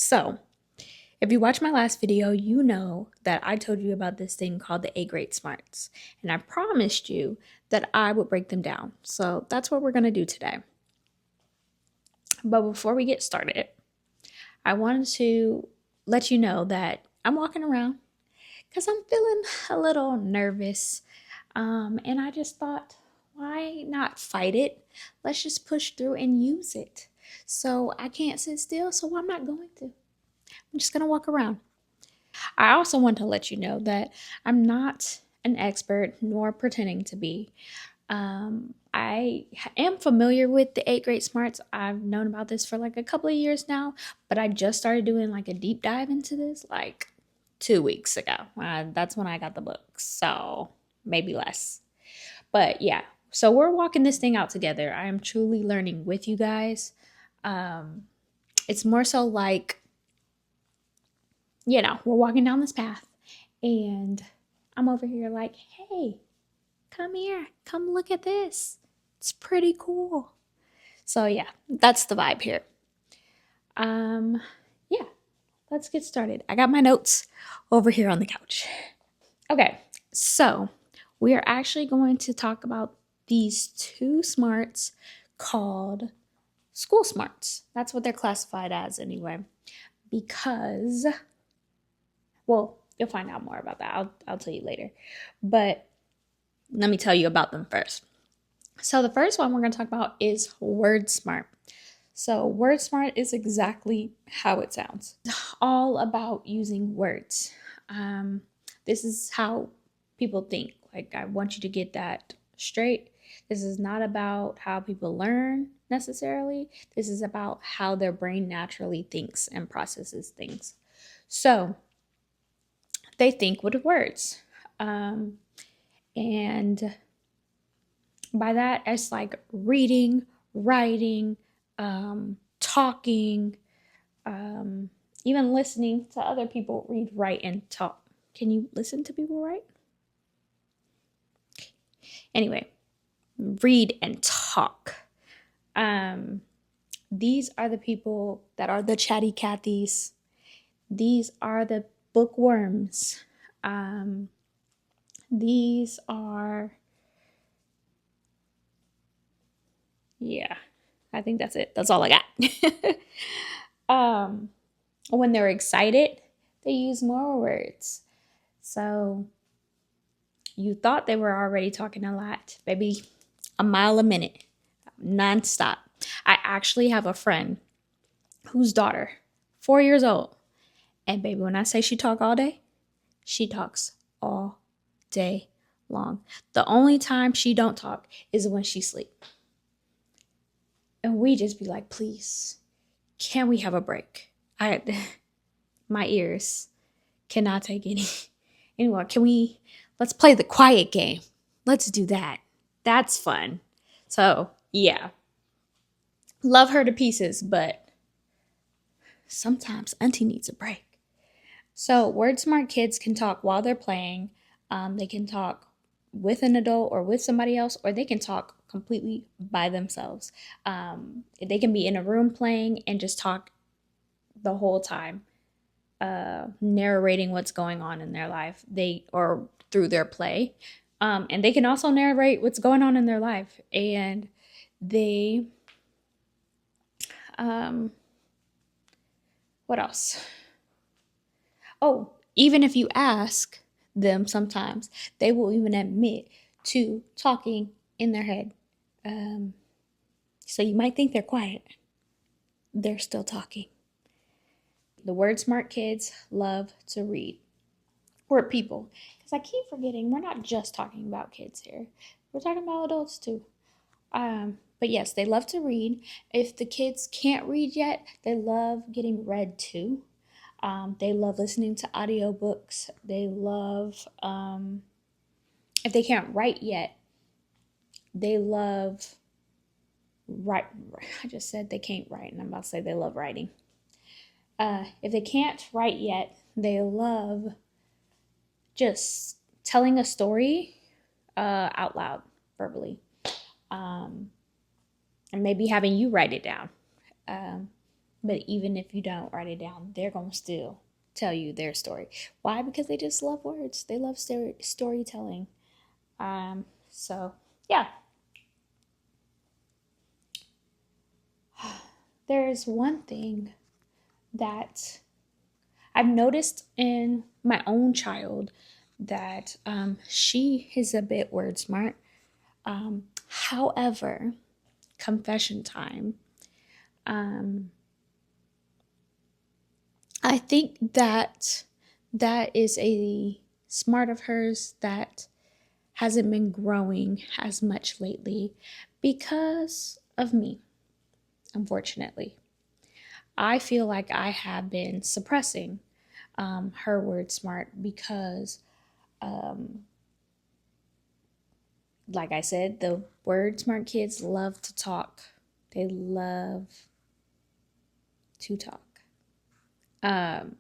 So, if you watched my last video, you know that I told you about this thing called the A grade smarts, and I promised you that I would break them down. So, that's what we're going to do today. But before we get started, I wanted to let you know that I'm walking around because I'm feeling a little nervous. And I just thought, why not fight it? Let's just push through and use it. So, I can't sit still, so I'm not going to. I'm just going to walk around. I also want to let you know that I'm not an expert nor pretending to be. I am familiar with the 8th grade smarts. I've known about this for like a couple of years now, but I just started doing like a deep dive into this like 2 weeks ago. That's when I got the book, so maybe less. But yeah, so we're walking this thing out together. I am truly learning with you guys. It's more so like, we're walking down this path and I'm over here like, hey, come here, come look at this. It's pretty cool. So yeah, that's the vibe here. Yeah, let's get started. I got my notes over here on the couch. Okay, so we are actually going to talk about these two smarts called school smarts. That's what they're classified as anyway. Because, well, you'll find out more about that. I'll tell you later. But let me tell you about them first. So the first one we're going to talk about is Word Smart. So Word Smart is exactly how it sounds. It's all about using words. This is how people think. Like, I want you to get that straight. This is not about how people learn necessarily. This is about how their brain naturally thinks and processes things. So they think with words. And by that, it's like reading, writing, talking, even listening to other people read, write, and talk. Can you listen to people write? Anyway, read and talk. These are the people that are the chatty Cathys. These are the bookworms. These are, yeah, I think that's it. That's all I got. When they're excited, they use more words. So you thought they were already talking a lot, maybe a mile a minute, nonstop. I actually have a friend whose daughter, 4 years old, and baby, when I say she talk all day, she talks all day long. The only time she don't talk is when she sleep. And we just be like, please, can we have a break? My ears cannot take any anymore. Let's play the quiet game. Let's do that. That's fun. So yeah, love her to pieces, but sometimes auntie needs a break. So Word Smart kids can talk while they're playing. They can talk with an adult or with somebody else, or they can talk completely by themselves. They can be in a room playing and just talk the whole time, narrating what's going on in their life, or through their play. And they can also narrate what's going on in their life. And they, what else? Oh, even if you ask them sometimes, they will even admit to talking in their head. So you might think they're quiet. They're still talking. The Word Smart kids love to read. We're people. Because I keep forgetting, we're not just talking about kids here. We're talking about adults too. But yes, they love to read. If the kids can't read yet, they love getting read to. They love listening to audiobooks. They love, if they can't write yet, they love write. I just said they can't write, and I'm about to say they love writing. If they can't write yet, they love just telling a story out loud, verbally, and maybe having you write it down. But even if you don't write it down, they're going to still tell you their story. Why? Because they just love words. They love storytelling. So yeah, there's one thing that I've noticed in my own child that she is a bit word smart. However, confession time. Um, I think that that is a smart of hers that hasn't been growing as much lately because of me, unfortunately. I feel like I have been suppressing her word smart because, um, like I said, the word smart kids love to talk. They love to talk. Um,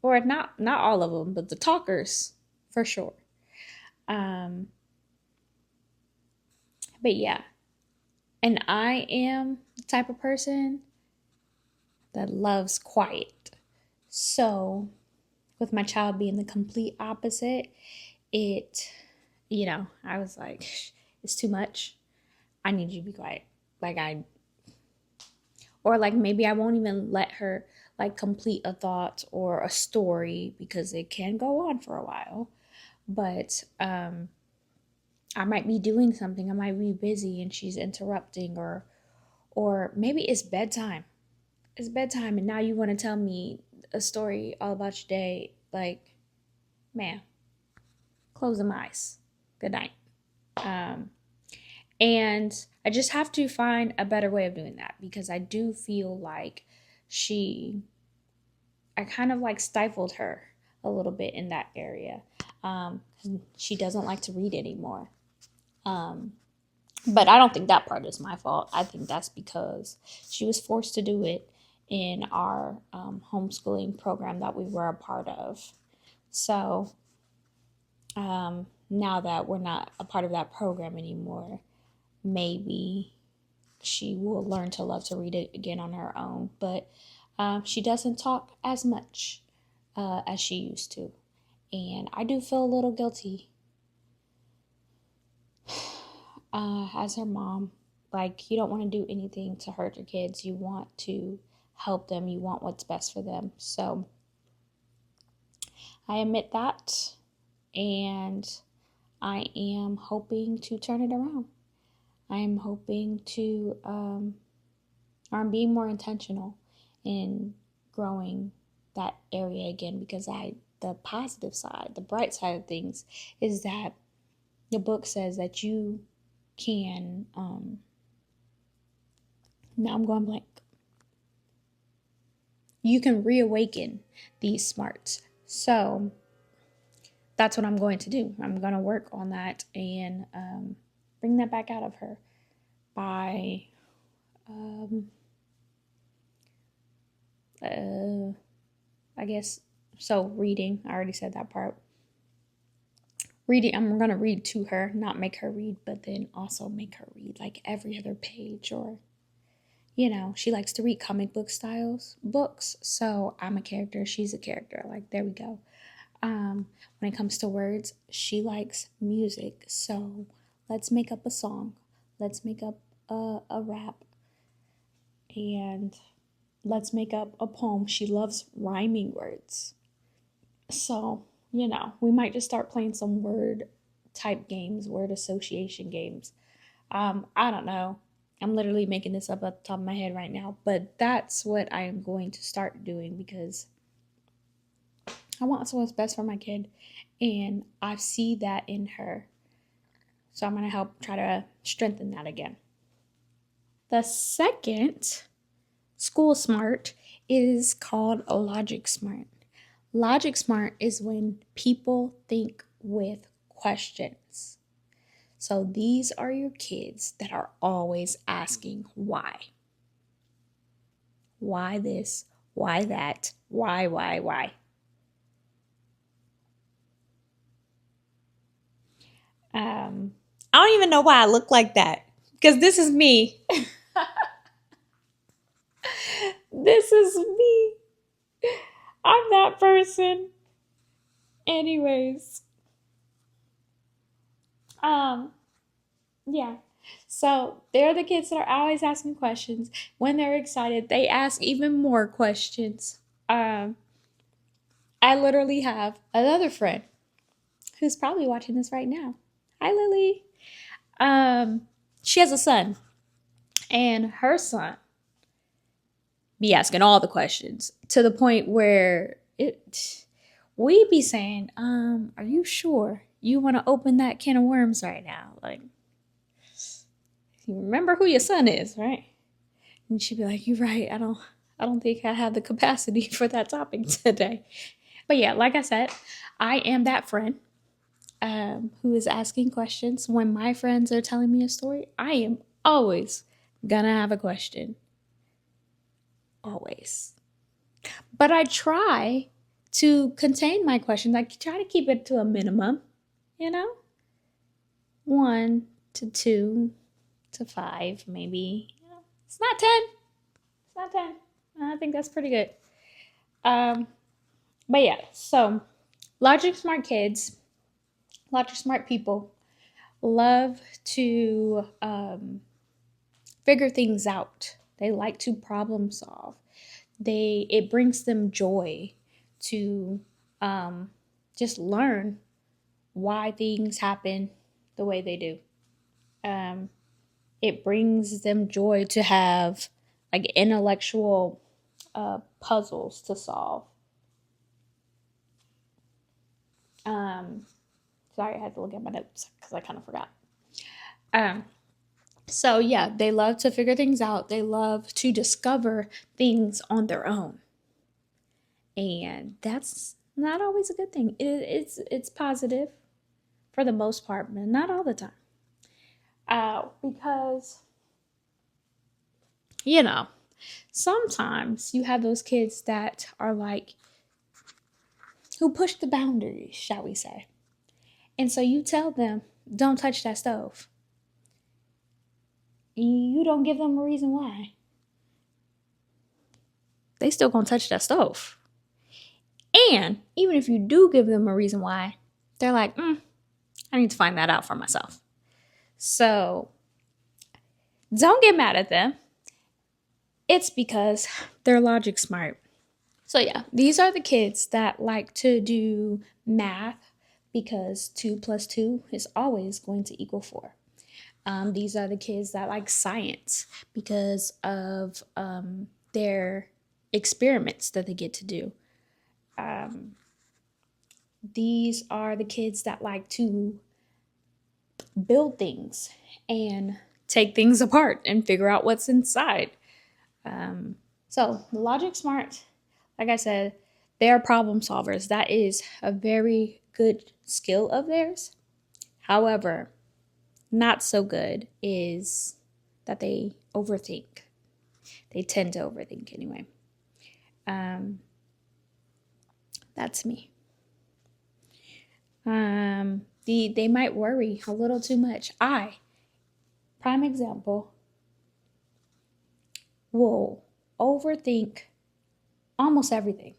or not all of them, but the talkers for sure. Um, but yeah, and I am the type of person that loves quiet. So, with my child being the complete opposite, it, I was like, it's too much. I need you to be quiet. Like, or like maybe I won't even let her like complete a thought or a story because it can go on for a while. But I might be doing something, I might be busy and she's interrupting, or maybe it's bedtime. It's bedtime and now you want to tell me a story all about your day. Like, man, close them eyes. Good night. Um, and I just have to find a better way of doing that because I do feel like she, I kind of like stifled her a little bit in that area. She doesn't like to read anymore. Um, but I don't think that part is my fault. I think that's because she was forced to do it in our homeschooling program that we were a part of. So now that we're not a part of that program anymore, maybe she will learn to love to read it again on her own. But she doesn't talk as much as she used to. And I do feel a little guilty as her mom. Like, you don't want to do anything to hurt your kids. You want to help them. You want what's best for them. So I admit that. And I am hoping to turn it around. I am hoping to, or I'm being more intentional in growing that area again because the positive side, the bright side of things is that the book says that you can, now I'm going blank. You can reawaken these smarts. So that's what I'm going to do. I'm going to work on that and bring that back out of her by, I guess, so reading. I already said that part. Reading, I'm going to read to her, not make her read, but then also make her read like every other page or she likes to read comic book styles books. So I'm a character, she's a character. Like, there we go. When it comes to words, she likes music. So let's make up a song. Let's make up a rap. And let's make up a poem. She loves rhyming words. So, we might just start playing some word type games, word association games. I don't know. I'm literally making this up at the top of my head right now, but that's what I am going to start doing because I want what's best for my kid, and I see that in her. So I'm going to help try to strengthen that again. The second school smart is called logic smart. Logic smart is when people think with questions. So these are your kids that are always asking why. Why this? Why that? Why? I don't even know why I look like that because this is me. This is me. I'm that person. Anyways, um, yeah. So they're the kids that are always asking questions. When they're excited, they ask even more questions. Um, I literally have another friend who's probably watching this right now. Hi, Lily. Um, she has a son, and her son be asking all the questions to the point where we be saying, are you sure you want to open that can of worms right now? Like, you remember who your son is, right? And she'd be like, you're right. I don't think I have the capacity for that topic today. But yeah, like I said, I am that friend who is asking questions. When my friends are telling me a story, I am always gonna have a question. Always. But I try to contain my questions. I try to keep it to a minimum, you know? 1 to 2 to 5, maybe. It's not 10. It's not 10. I think that's pretty good. Um, but yeah, so logic smart kids, logic smart people love to figure things out. They like to problem solve. It brings them joy to just learn why things happen the way they do. It brings them joy to have like intellectual puzzles to solve. Sorry, I had to look at my notes because I kind of forgot. So yeah, they love to figure things out. They love to discover things on their own, and that's not always a good thing. It's positive for the most part, but not all the time. Because sometimes you have those kids that are like who push the boundaries, shall we say? And so you tell them, "Don't touch that stove." You don't give them a reason why. They still gonna touch that stove. And even if you do give them a reason why, they're like, I need to find that out for myself. So don't get mad at them. It's because they're logic smart. So yeah, these are the kids that like to do math because 2 plus 2 is always going to equal 4. These are the kids that like science because of their experiments that they get to do. These are the kids that like to build things and take things apart and figure out what's inside. So the logic smart, like I said, they are problem solvers. That is a very good skill of theirs. However, not so good is that they overthink. They tend to overthink anyway. That's me. They might worry a little too much. Prime example, will overthink almost everything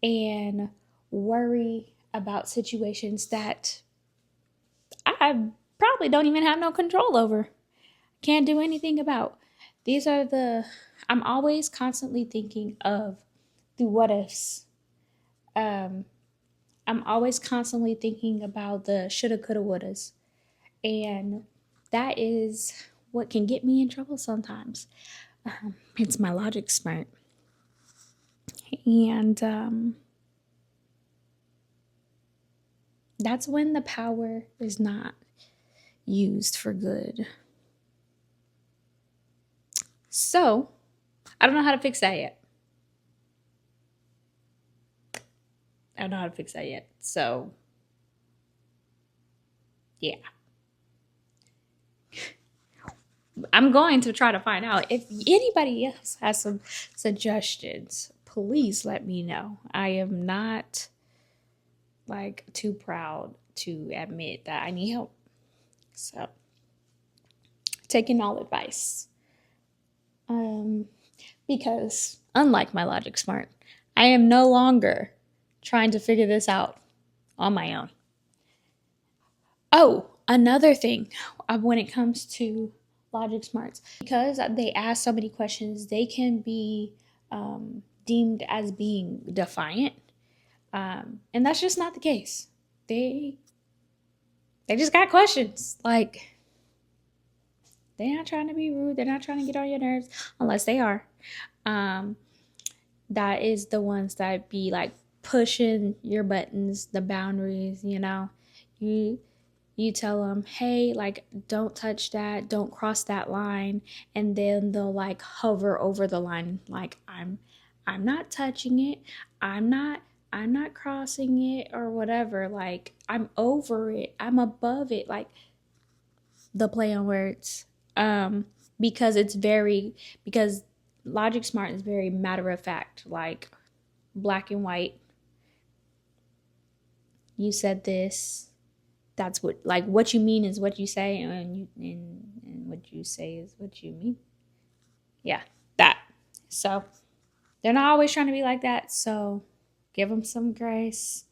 and worry about situations that I probably don't even have no control over. Can't do anything about. I'm always constantly thinking of the what ifs. I'm always constantly thinking about the shoulda, coulda, wouldas. And that is what can get me in trouble sometimes. It's my logic smart. And that's when the power is not used for good. So, I don't know how to fix that yet. So, yeah. I'm going to try to find out. If anybody else has some suggestions, please let me know. I am not like too proud to admit that I need help. So, taking all advice. Because, unlike my Logic Smart, I am no longer trying to figure this out on my own. Oh, another thing when it comes to Logic Smarts, because they ask so many questions, they can be deemed as being defiant. And that's just not the case. They just got questions. Like, they're not trying to be rude. They're not trying to get on your nerves, unless they are. That is the ones that be like pushing your buttons, the boundaries. You tell them, hey, like, don't touch that, don't cross that line, and then they'll like hover over the line, like, I'm not touching it, i'm not I'm not crossing it, or whatever, like, I'm over it, I'm above it, like the play on words. Because because Logic Smart is very matter of fact, like black and white. You said this, that's what you mean is what you say, and what you say is what you mean. Yeah, that. So they're not always trying to be like that. So give them some grace.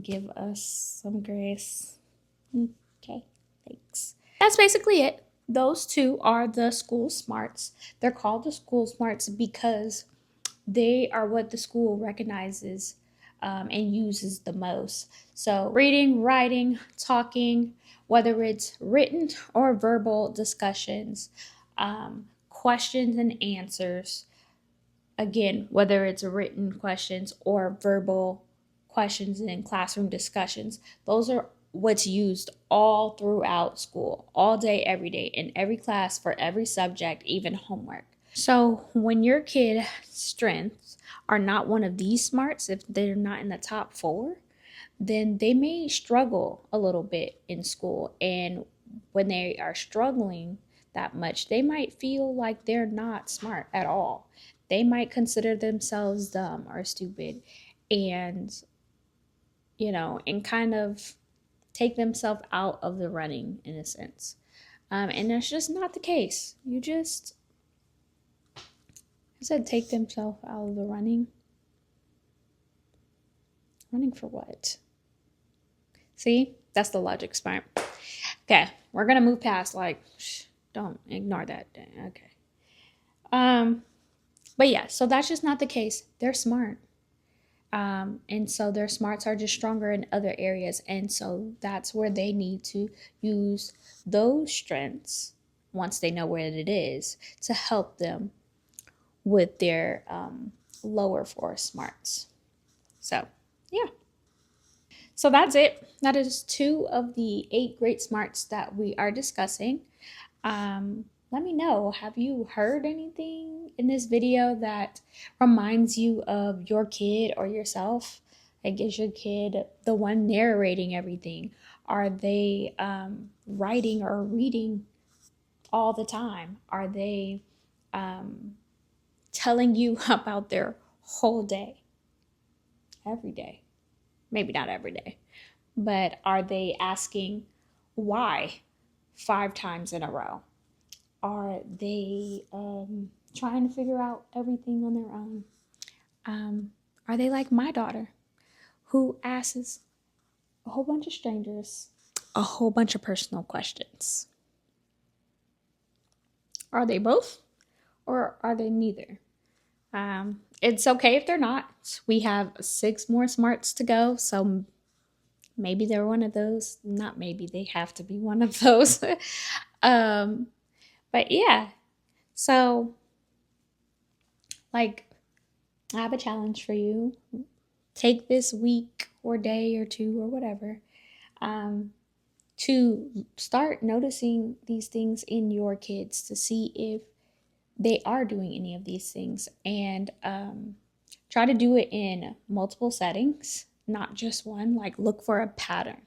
Give us some grace. Okay, thanks. That's basically it. Those two are the school smarts. They're called the school smarts because they are what the school recognizes and uses the most. So, reading, writing, talking, whether it's written or verbal discussions, questions and answers. Again, whether it's written questions or verbal questions in classroom discussions, those are what's used all throughout school, all day, every day, in every class, for every subject, even homework. So when your kid's strengths are not one of these smarts, if they're not in the top 4, then they may struggle a little bit in school. And when they are struggling that much, they might feel like they're not smart at all. They might consider themselves dumb or stupid, and, and kind of take themselves out of the running in a sense. And that's just not the case. I said take themselves out of the running. Running for what? See? That's the Logic Smart. Okay, we're gonna move past, don't ignore that. Okay. But yeah, so that's just not the case. They're smart. And so their smarts are just stronger in other areas. And so that's where they need to use those strengths, once they know where it is, to help them with their lower 4 smarts. So, yeah. So that's it. That is 2 of the 8 great smarts that we are discussing. Let me know, have you heard anything in this video that reminds you of your kid or yourself? Like, is your kid the one narrating everything? Are they writing or reading all the time? Are they telling you about their whole day? Every day. Maybe not every day. But are they asking why 5 times in a row? Are they trying to figure out everything on their own? Are they like my daughter, who asks a whole bunch of strangers a whole bunch of personal questions? Are they both, or are they neither? It's okay if they're not. We have 6 more smarts to go, so maybe they're one of those. Not maybe, they have to be one of those. But yeah, so, like, I have a challenge for you. Take this week or day or 2 or whatever to start noticing these things in your kids, to see if they are doing any of these things, and try to do it in multiple settings, not just one. Like, look for a pattern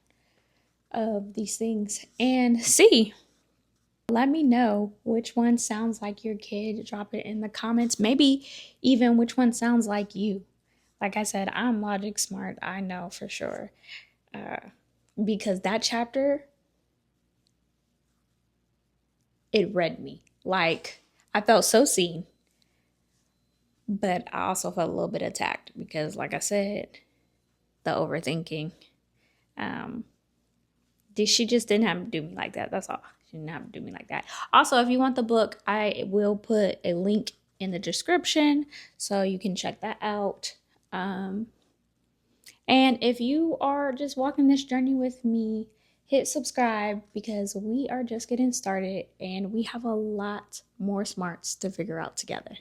of these things and see. Let me know which one sounds like your kid. Drop it in the comments. Maybe even which one sounds like you. Like I said, I'm Logic Smart. I know for sure. Because that chapter, it read me. Like, I felt so seen. But I also felt a little bit attacked because, like I said, the overthinking. Um, she just didn't have to do me like that. That's all. She didn't have to do me like that. Also, if you want the book, I will put a link in the description so you can check that out. And if you are just walking this journey with me, hit subscribe because we are just getting started and we have a lot more smarts to figure out together.